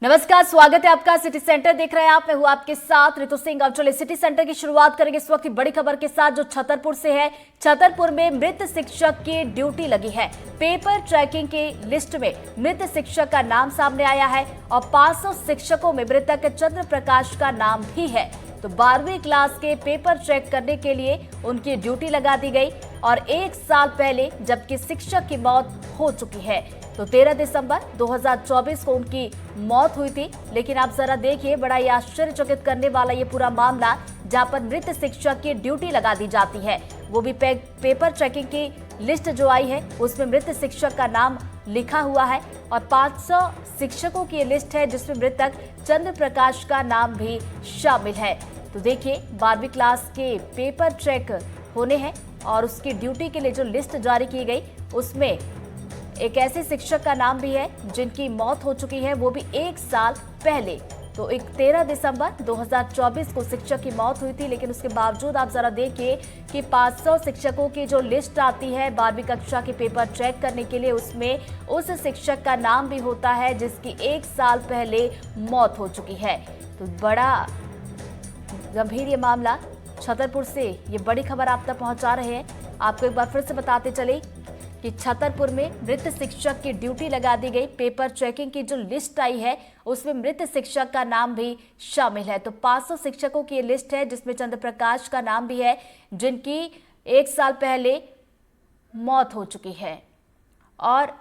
नमस्कार, स्वागत है आपका। सिटी सेंटर देख रहे हैं आप, मैं हूं आपके साथ ऋतु सिंह। अब चलिए सिटी सेंटर की शुरुआत करेंगे इस वक्त की बड़ी खबर के साथ, जो छतरपुर से है। छतरपुर में मृत शिक्षक की ड्यूटी लगी है। पेपर ट्रैकिंग की लिस्ट में मृत शिक्षक का नाम सामने आया है और 500 शिक्षकों में मृतक चंद्र प्रकाश का नाम भी है। तो 12वीं क्लास के पेपर चेक करने के लिए उनकी ड्यूटी लगा दी गई और 1 साल पहले जबकि शिक्षक की मौत हो चुकी है। तो 13 दिसंबर 2024 को उनकी मौत हुई थी। लेकिन आप जरा देखिए, बड़ा ही आश्चर्यचकित करने वाला ये पूरा मामला, जहां पर मृत शिक्षक की ड्यूटी लगा दी जाती है, वो भी पेपर चेकिंग की लिस्ट जो आई है उसमें मृत शिक्षक का नाम लिखा हुआ है और 500 शिक्षकों की लिस्ट है जिसमें मृतक चंद्र प्रकाश का नाम भी शामिल है। तो देखिए, 12वीं क्लास के पेपर चेक होने हैं और उसकी ड्यूटी के लिए जो लिस्ट जारी की गई उसमें एक ऐसे शिक्षक का नाम भी है जिनकी मौत हो चुकी है, वो भी 1 साल पहले। तो 13 दिसंबर 2024 को शिक्षक की मौत हुई थी। लेकिन उसके बावजूद आप जरा देखिए कि 500 शिक्षकों की जो लिस्ट आती है 12वीं कक्षा के पेपर चेक करने के लिए, उसमें उस शिक्षक का नाम भी होता है जिसकी 1 साल पहले मौत हो चुकी है। तो बड़ा गंभीर ये मामला, छतरपुर से ये बड़ी खबर आप तक पहुंचा रहे हैं। आपको एक बार फिर से बताते चले कि छतरपुर में मृत शिक्षक की ड्यूटी लगा दी गई। पेपर चेकिंग की जो लिस्ट आई है उसमें मृत शिक्षक का नाम भी शामिल है। तो 500 शिक्षकों की लिस्ट है जिसमें चंद्र प्रकाश का नाम भी है जिनकी 1 साल पहले मौत हो चुकी है। और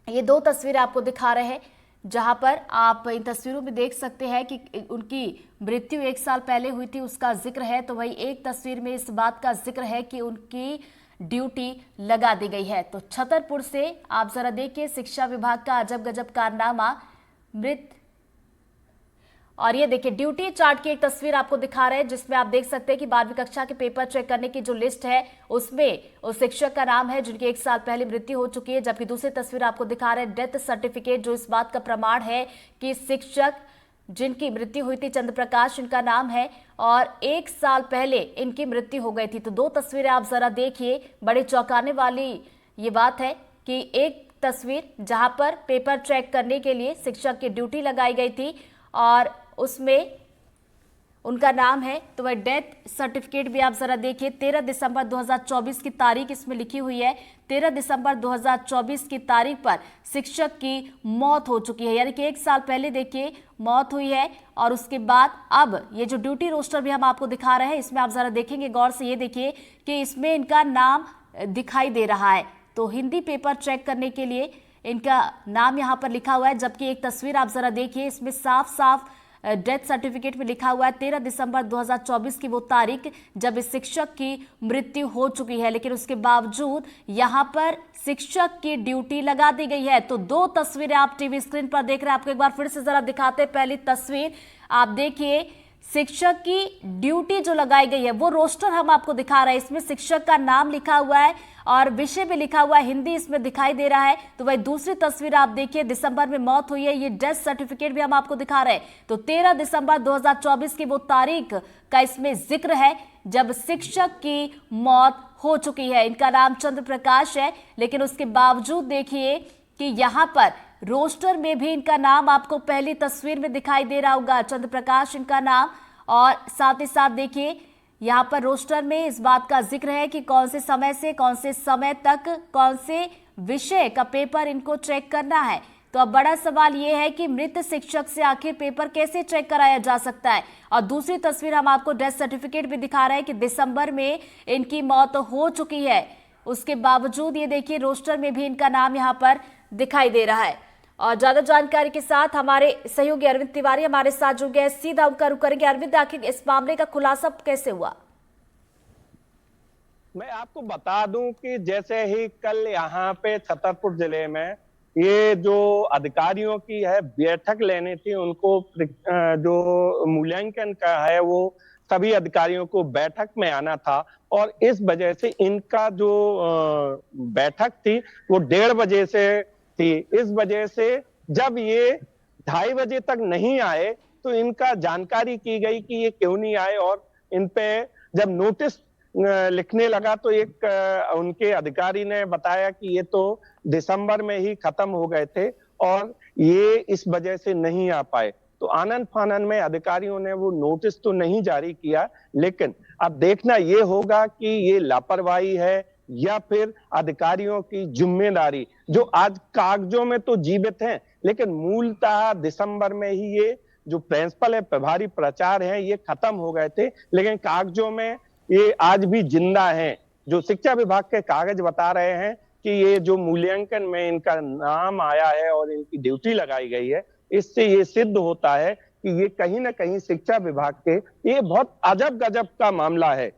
ये 2 तस्वीरें आपको दिखा रहे हैं, जहां पर आप इन तस्वीरों में देख सकते हैं कि उनकी मृत्यु 1 साल पहले हुई थी, उसका जिक्र है। तो वही एक तस्वीर में इस बात का जिक्र है कि उनकी ड्यूटी लगा दी गई है। तो छतरपुर से आप जरा देखिए, शिक्षा विभाग का अजब गजब कारनामा, मृत। और ये देखिए, ड्यूटी चार्ट की एक तस्वीर आपको दिखा रहे हैं जिसमें आप देख सकते हैं कि 12वीं कक्षा के पेपर चेक करने की जो लिस्ट है उसमें उस शिक्षक का नाम है जिनकी 1 साल पहले मृत्यु हो चुकी है। जबकि दूसरी तस्वीर आपको दिखा रहे हैं डेथ सर्टिफिकेट, जो इस बात का प्रमाण है कि शिक्षक जिनकी मृत्यु हुई थी चंद्र प्रकाश इनका नाम है और 1 साल पहले इनकी मृत्यु हो गई थी। तो 2 तस्वीरें आप जरा देखिए, बड़े चौंकाने वाली ये बात है कि एक तस्वीर जहां पर पेपर चेक करने के लिए शिक्षक की ड्यूटी लगाई गई थी और उसमें उनका नाम है। तो वह डेथ सर्टिफिकेट भी आप जरा देखिए, 13 दिसंबर 2024 की तारीख इसमें लिखी हुई है। 13 दिसंबर 2024 की तारीख पर शिक्षक की मौत हो चुकी है, यानी कि 1 साल पहले देखिए मौत हुई है। और उसके बाद अब ये जो ड्यूटी रोस्टर भी हम आपको दिखा रहे हैं, इसमें आप जरा देखेंगे गौर से, ये देखिए कि इसमें इनका नाम दिखाई दे रहा है। तो हिंदी पेपर चेक करने के लिए इनका नाम यहाँ पर लिखा हुआ है। जबकि एक तस्वीर आप जरा देखिए, इसमें साफ साफ डेथ सर्टिफिकेट में लिखा हुआ है 13 दिसंबर 2024 की वो तारीख जब इस शिक्षक की मृत्यु हो चुकी है। लेकिन उसके बावजूद यहाँ पर शिक्षक की ड्यूटी लगा दी गई है। तो 2 तस्वीरें आप टीवी स्क्रीन पर देख रहे हैं, आपको एक बार फिर से जरा दिखाते हैं। पहली तस्वीर आप देखिए, शिक्षक की ड्यूटी जो लगाई गई है वो रोस्टर हम आपको दिखा रहे हैं। इसमें शिक्षक का नाम लिखा हुआ है और विषय भी लिखा हुआ है, हिंदी इसमें दिखाई दे रहा है। तो वही दूसरी तस्वीर आप देखिए, दिसंबर में मौत हुई है, ये डेथ सर्टिफिकेट भी हम आपको दिखा रहे हैं। तो 13 दिसंबर 2024 की वो तारीख का इसमें जिक्र है जब शिक्षक की मौत हो चुकी है। इनका नाम चंद्र प्रकाश है। लेकिन उसके बावजूद देखिए कि यहाँ पर रोस्टर में भी इनका नाम आपको पहली तस्वीर में दिखाई दे रहा होगा, चंद्र प्रकाश इनका नाम। और साथ ही साथ देखिए यहाँ पर रोस्टर में इस बात का जिक्र है कि कौन से समय से कौन से समय तक कौन से विषय का पेपर इनको चेक करना है। तो अब बड़ा सवाल ये है कि मृत शिक्षक से आखिर पेपर कैसे चेक कराया जा सकता है। और दूसरी तस्वीर हम आपको डेथ सर्टिफिकेट भी दिखा रहे हैं कि दिसंबर में इनकी मौत हो चुकी है। उसके बावजूद ये देखिए, रोस्टर में भी इनका नाम यहाँ पर दिखाई दे रहा है। और ज्यादा जानकारी के साथ हमारे सहयोगी अरविंद तिवारी हमारे साथ जुड़ गए, सीधा उनका रुख करेंगे। अरविंद, आखिर इस मामले का खुलासा कैसे हुआ? मैं आपको बता दूं कि जैसे ही कल यहाँ पे छतरपुर जिले में ये जो अधिकारियों की है बैठक लेनी थी, उनको जो मूल्यांकन का है वो सभी अधिकारियों को बैठक में आना था और इस वजह से इनका जो बैठक थी वो 1:30 बजे से थी। इस वजह से जब ये 2:30 बजे तक नहीं आए तो इनका जानकारी की गई कि ये क्यों नहीं आए और इन पे जब नोटिस लिखने लगा तो एक उनके अधिकारी ने बताया कि ये तो दिसंबर में ही खत्म हो गए थे और ये इस वजह से नहीं आ पाए। तो आनन फानन में अधिकारियों ने वो नोटिस तो नहीं जारी किया, लेकिन अब देखना ये होगा कि ये लापरवाही है या फिर अधिकारियों की जिम्मेदारी, जो आज कागजों में तो जीवित हैं, लेकिन मूलतः दिसंबर में ही ये जो प्रिंसिपल है, प्रभारी प्राचार्य हैं, ये खत्म हो गए थे, लेकिन कागजों में ये आज भी जिंदा हैं। जो शिक्षा विभाग के कागज बता रहे हैं कि ये जो मूल्यांकन में इनका नाम आया है और इनकी ड्यूटी लगाई गई है, इससे ये सिद्ध होता है कि ये कहीं ना कहीं शिक्षा विभाग के, ये बहुत अजब गजब का मामला है।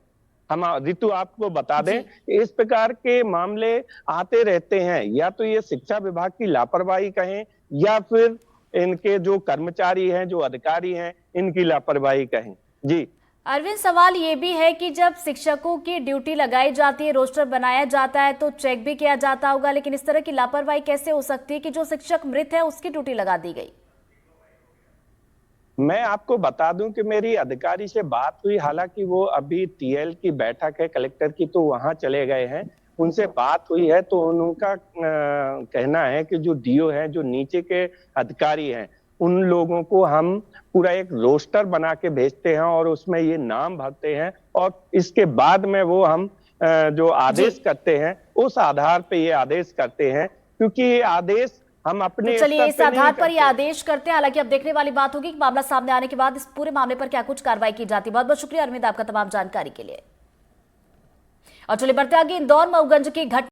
हम ऋतु आपको बता दें, इस प्रकार के मामले आते रहते हैं, या तो ये शिक्षा विभाग की लापरवाही कहें या फिर इनके जो कर्मचारी हैं, जो अधिकारी हैं, इनकी लापरवाही कहें। जी अरविंद, सवाल ये भी है कि जब शिक्षकों की ड्यूटी लगाई जाती है, रोस्टर बनाया जाता है तो चेक भी किया जाता होगा, लेकिन इस तरह की लापरवाही कैसे हो सकती है कि जो शिक्षक मृत है उसकी ड्यूटी लगा दी गई? मैं आपको बता दूं कि मेरी अधिकारी से बात हुई, हालांकि वो अभी टीएल की बैठक है कलेक्टर की, तो वहां चले गए हैं। उनसे बात हुई है तो उनका कहना है कि जो डीओ है, जो नीचे के अधिकारी हैं, उन लोगों को हम पूरा एक रोस्टर बना के भेजते हैं और उसमें ये नाम भरते हैं, और इसके बाद में वो हम जो आदेश करते हैं उस आधार पे ये आदेश करते हैं, क्योंकि ये आदेश हम अपने तो चलिए, इस स्तर पे नहीं आधार पर ये करते। आदेश करते हैं। हालांकि अब देखने वाली बात होगी कि मामला सामने आने के बाद इस पूरे मामले पर क्या कुछ कार्रवाई की जाती है। बहुत बहुत शुक्रिया अरविंद आपका तमाम जानकारी के लिए। और चलिए बढ़ते आगे, इंदौर मऊगंज की घटना